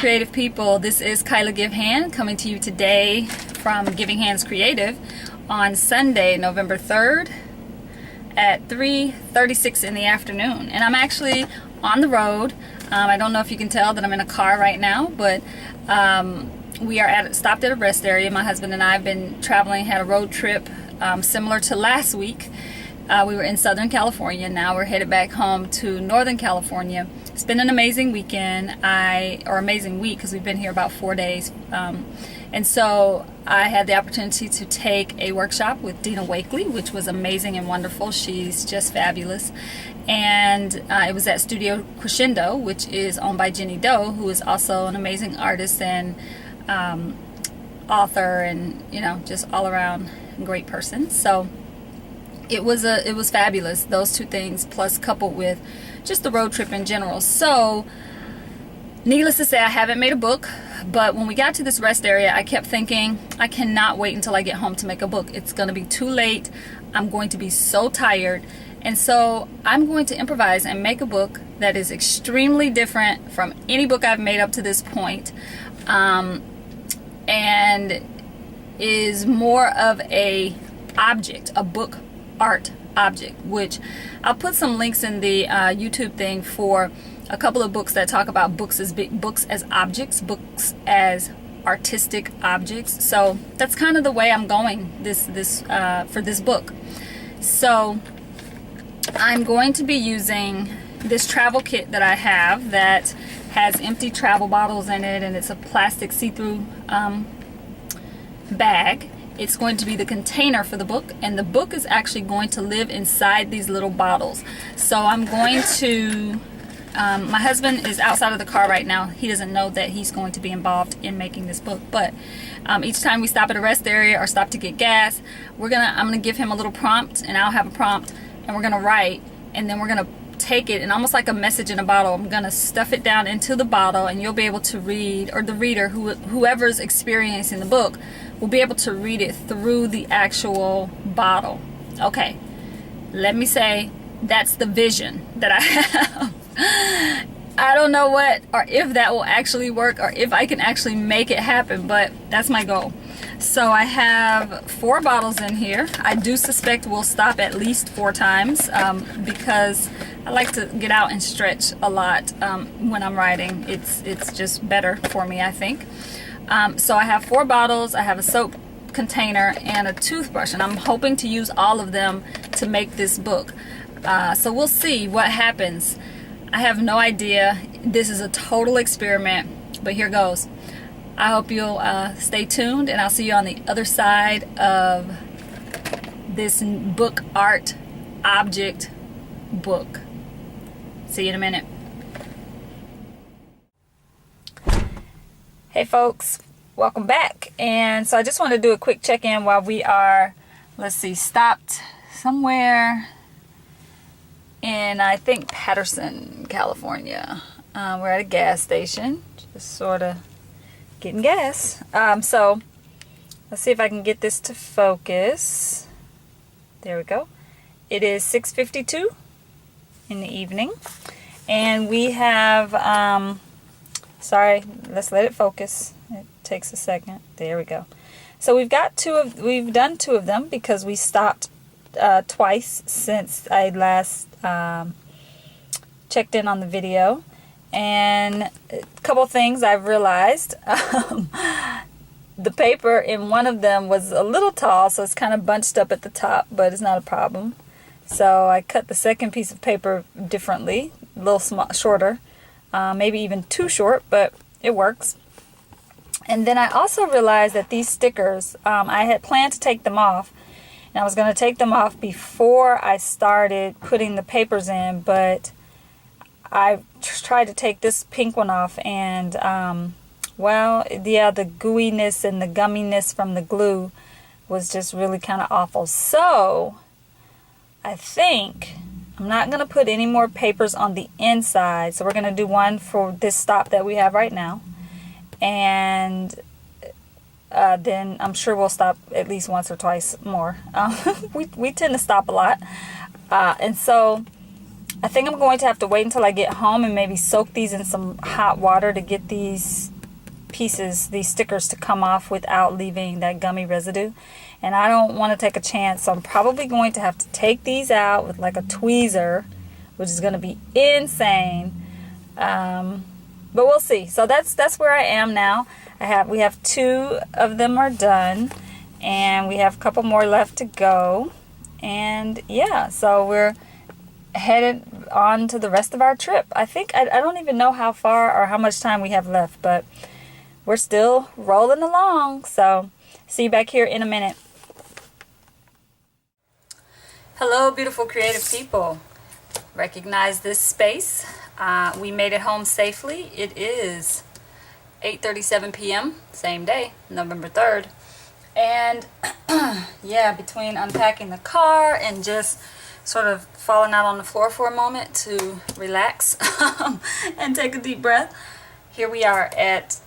creative people. This is Kyla Give Hand coming to you today from Giving Hands Creative on Sunday, November 3rd at 3:36 in the afternoon. And I'm actually on the road. I don't know if you can tell that I'm in a car right now, but we are stopped at a rest area. My husband and I have been traveling, had a road trip similar to last week. We were in Southern California. Now we're headed back home to Northern California. It's been an amazing weekend, or amazing week, because we've been here about 4 days. And so I had the opportunity to take a workshop with Dina Wakely, which was amazing and wonderful. She's just fabulous. And it was at Studio Crescendo, which is owned by Jenny Doe, who is also an amazing artist and author, and just all around great person. So it was fabulous, those two things, plus coupled with just the road trip in general. So needless to say, I haven't made a book, but when we got to this rest area, I kept thinking, I cannot wait until I get home to make a book. It's going to be too late. I'm going to be so tired. And so I'm going to improvise and make a book that is extremely different from any book I've made up to this point, and is more of a book art object, which I'll put some links in the YouTube thing for a couple of books that talk about books as objects, books as artistic objects. So that's kind of the way I'm going for this book. So I'm going to be using this travel kit that I have that has empty travel bottles in it, and it's a plastic see-through bag. It's going to be the container for the book, and the book is actually going to live inside these little bottles. So I'm going to, my husband is outside of the car right now. He doesn't know that he's going to be involved in making this book, but each time we stop at a rest area or stop to get gas, I'm gonna give him a little prompt, and I'll have a prompt, and we're gonna write, and then we're gonna take it, and almost like a message in a bottle, I'm gonna stuff it down into the bottle, and you'll be able to read, or the reader, whoever's experiencing the book, will be able to read it through the actual bottle. Okay, let me say, that's the vision that I have. I don't know what, or if that will actually work, or if I can actually make it happen, but that's my goal. So I have 4 bottles in here. I do suspect we'll stop at least 4 times because I like to get out and stretch a lot when I'm writing. It's just better for me, I think. So I have 4 bottles, I have a soap container, and a toothbrush, and I'm hoping to use all of them to make this book. So we'll see what happens. I have no idea. This is a total experiment, but here goes. I hope you'll stay tuned, and I'll see you on the other side of this book art object book. See you in a minute. Hey folks, welcome back. And so I just wanted to do a quick check-in while we are, stopped somewhere in, I think, Patterson, California. We're at a gas station, just sort of getting gas. So let's see if I can get this to focus. There we go. It is 6:52 in the evening, and we have sorry, let's let it focus. It takes a second. There we go. So we've done 2 of them because we stopped twice since I last checked in on the video. And a couple things I've realized. The paper in one of them was a little tall, so it's kind of bunched up at the top, but it's not a problem. So I cut the second piece of paper differently, a little shorter. Maybe even too short, but it works. And then I also realized that these stickers, I had planned to take them off, and I was going to take them off before I started putting the papers in, but I tried to take this pink one off, and well, yeah, the gooiness and the gumminess from the glue was just really kind of awful. So I think I'm not going to put any more papers on the inside. So we're going to do one for this stop that we have right now. And then I'm sure we'll stop at least once or twice more. We tend to stop a lot. And so I think I'm going to have to wait until I get home and maybe soak these in some hot water to get these pieces, these stickers, to come off without leaving that gummy residue. And I don't want to take a chance, so I'm probably going to have to take these out with like a tweezer, which is going to be insane. But we'll see. So that's where I am now. We have 2 of them are done, and we have a couple more left to go. And yeah, so we're headed on to the rest of our trip. I think I don't even know how far or how much time we have left, but we're still rolling along. So see you back here in a minute. Hello, beautiful creative people. Recognize this space. We made it home safely. It is 8:37 p.m. same day, November 3rd. And yeah, between unpacking the car and just sort of falling out on the floor for a moment to relax and take a deep breath, here we are at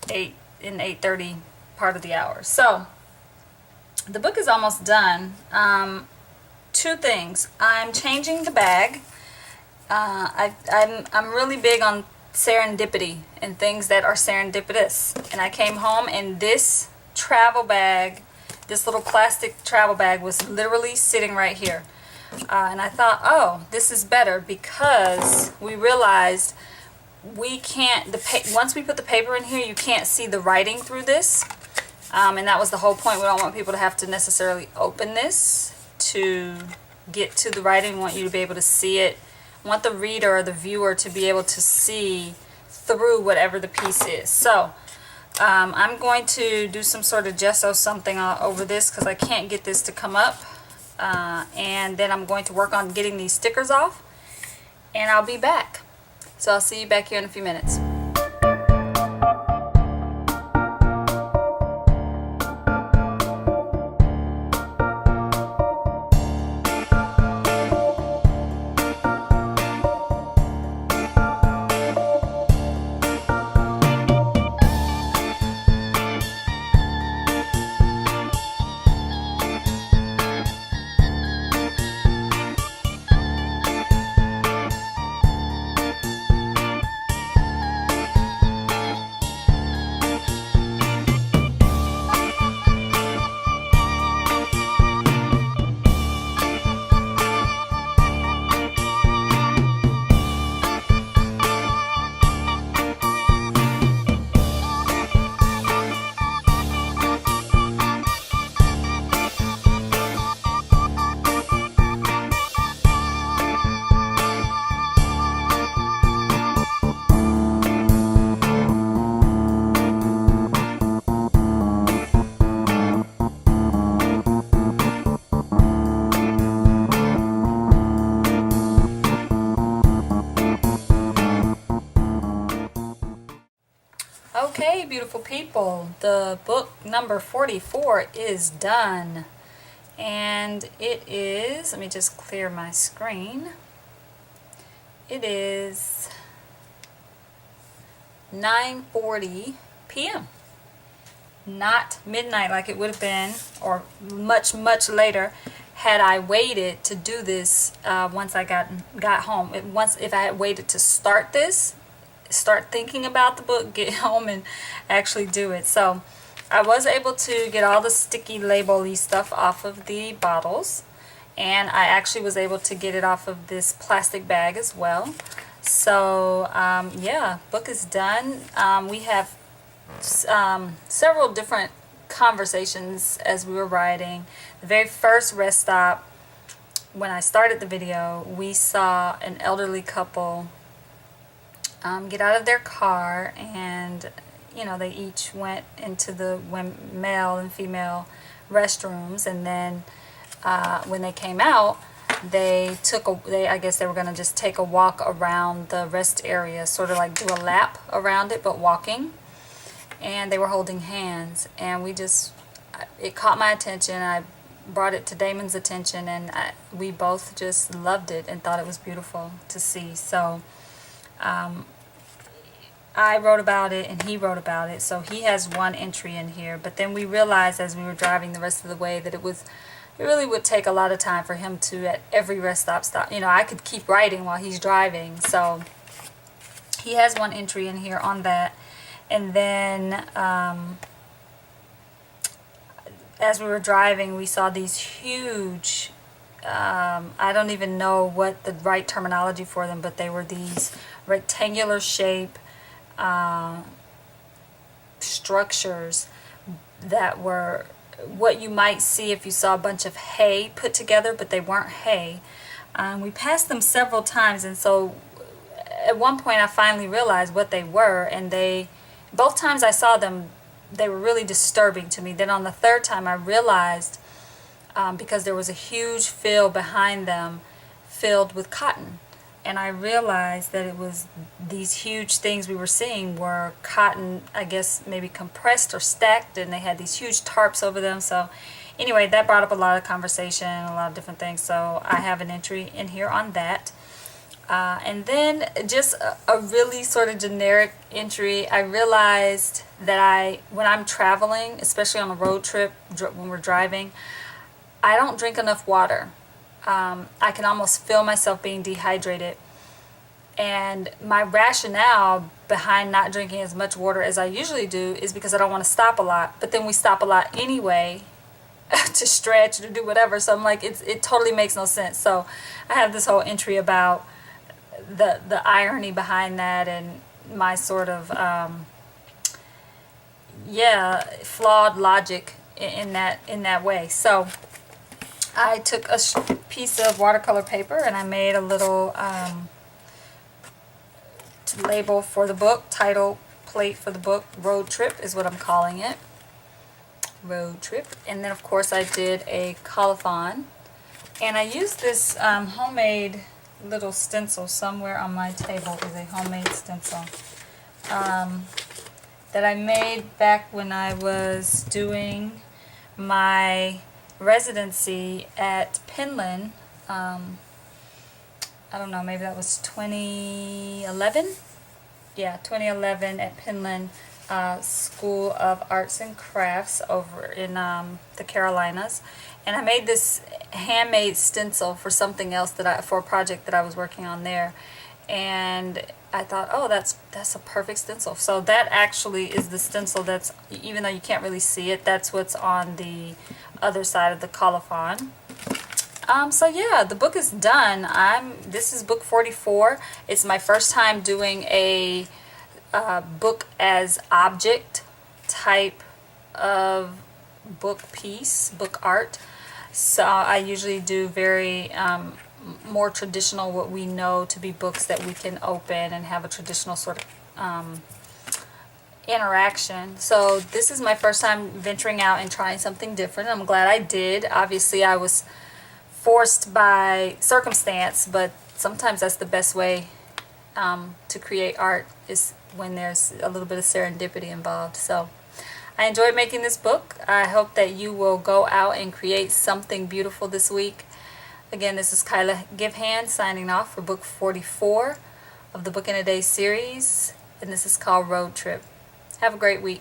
8:30 part of the hour. So the book is almost done. 2 things. I'm changing the bag. I'm really big on serendipity and things that are serendipitous. And I came home and this travel bag, this little plastic travel bag, was literally sitting right here. And I thought, oh, this is better, because we realized we can't, once we put the paper in here, you can't see the writing through this. And that was the whole point. We don't want people to have to necessarily open this to get to the writing. We want you to be able to see it. We want the reader or the viewer to be able to see through whatever the piece is. So I'm going to do some sort of gesso something over this, because I can't get this to come up. And then I'm going to work on getting these stickers off, and I'll be back. So I'll see you back here in a few minutes. Okay, beautiful people, the book number 44 is done, and it is, let me just clear my screen, it is 9:40 p.m. Not midnight like it would have been, or much later had I waited to do this once I got home. If I had waited to start this, start thinking about the book, get home and actually do it. So I was able to get all the sticky label-y stuff off of the bottles, and I actually was able to get it off of this plastic bag as well. So yeah, book is done. We have several different conversations as we were riding. The very first rest stop, when I started the video, we saw an elderly couple get out of their car, and you know, they each went into the male and female restrooms, and then when they came out, I guess they were going to just take a walk around the rest area, sort of like do a lap around it, but walking. And they were holding hands, and it caught my attention. I brought it to Damon's attention, and we both just loved it and thought it was beautiful to see. So I wrote about it and he wrote about it, so he has one entry in here. But then we realized as we were driving the rest of the way that it really would take a lot of time for him to, at every rest stop. You know, I could keep writing while he's driving, so he has one entry in here on that. And then as we were driving, we saw these huge, I don't even know what the right terminology for them, but they were these rectangular shape structures that were what you might see if you saw a bunch of hay put together, but they weren't hay. We passed them several times, and so at one point I finally realized what they were, and both times I saw them, they were really disturbing to me. Then on the third time I realized, because there was a huge field behind them filled with cotton. And I realized that it was these huge things we were seeing were cotton, I guess maybe compressed or stacked, and they had these huge tarps over them. So anyway, that brought up a lot of conversation, a lot of different things. So I have an entry in here on that. And then just a really sort of generic entry. I realized that when I'm traveling, especially on a road trip, when we're driving, I don't drink enough water. I can almost feel myself being dehydrated. And my rationale behind not drinking as much water as I usually do is because I don't want to stop a lot. But then we stop a lot anyway to stretch or to do whatever. So I'm like, it totally makes no sense. So I have this whole entry about the irony behind that and my sort of flawed logic in that way. So I took a piece of watercolor paper and I made a little label for the book, title plate for the book. Road Trip is what I'm calling it. Road Trip. And then of course I did a colophon, and I used this homemade little stencil. Somewhere on my table is a homemade stencil that I made back when I was doing my residency at Penland. I don't know, maybe that was 2011? Yeah, 2011 at Penland School of Arts and Crafts over in the Carolinas. And I made this handmade stencil for something else for a project that I was working on there. And I thought, oh, that's a perfect stencil. So that actually is the stencil that's, even though you can't really see it, that's what's on the other side of the colophon. So yeah, the book is done. This is book 44. It's my first time doing a book as object type of book piece, book art. So I usually do very more traditional, what we know to be books that we can open and have a traditional sort of interaction. So this is my first time venturing out and trying something different. I'm glad I did. Obviously I was forced by circumstance, but sometimes that's the best way to create art, is when there's a little bit of serendipity involved. So I enjoyed making this book. I hope that you will go out and create something beautiful this week. Again, this is Kyla Givehand signing off for book 44 of the Book in a Day series, and this is called Road Trip. Have a great week.